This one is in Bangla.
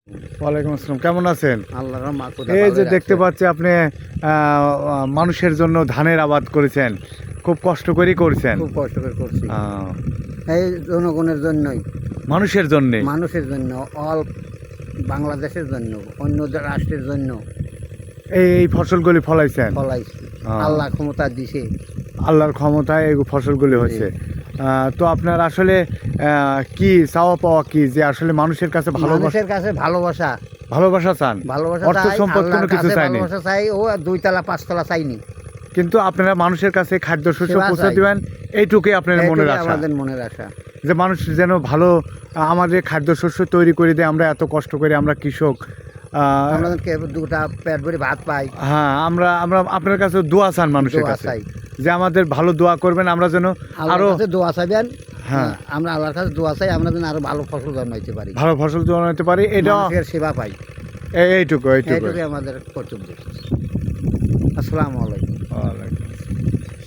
ওয়ালাইকুম আসসালাম, কেমন আছেন? আল্লাহর রহমতে এই যে ভালোই দেখতে আছে। পাচ্ছি আপনি মানুষের জন্য ধানের আবাদ করেছেন, খুব কষ্ট করেই করছেন। খুব কষ্ট করে করছি আহ, এই জনগণের জন্যই, মানুষের জন্যে মানুষের জন্য, অল বাংলাদেশের জন্য, অন্য রাষ্ট্রের জন্য এই ফসলগুলি ফলাইছেন। ফলাইছি। আহ। আল্লাহ ক্ষমতা দিছে। আল্লাহর ক্ষমতায় এই ফসলগুলি হচ্ছে। তো আপনার আসলে কি চাওয়া পাওয়া কি, যে আসলে মানুষের কাছে ভালোবাসা মানুষের কাছে ভালোবাসা, ভালোবাসা চান, ভালোবাসা অর্থ চাই, সম্পদ কোনো আল্লাহর কিছু কাছে চাইনি, ভালোবাসা চাই। ও 2 তলা 5 তলা চাইনি, কিন্তু আপনারা মানুষের কাছে খাদ্যশস্য সেবা পৌঁছে চাই। দিবেন, এইটুকুই আপনার মনের এইটুকুই আশা, আমাদের মনের আশা। যে মানুষ যেন ভালো আমাদের খাদ্যশস্য তৈরি করে দেয়। আমরা এত কষ্ট করে, আমরা কৃষক, আমাদেরকে 2টা পেট ভরে ভাত পাই। হ্যাঁ, আমরা আমরা আপনার কাছে দোয়া চান মানুষের দোয়া কাছে, চাই, যে আমাদের ভালো দোয়া করবেন, আমরা যেন আল্লাহর আরো কাছে দোয়া চাইবেন। হ্যাঁ, আমরা আল্লাহর কাছে দোয়া চাই, আমরা যেন আরো ভালো ফসল জন্মাইতে পারি, ভালো ফসল জন্মাতে পারি, এটা মানুষের সেবা পাই। এইটুকু। এইটুকুই আমাদের কর্তব্য। আসসালামু আলাইকুম।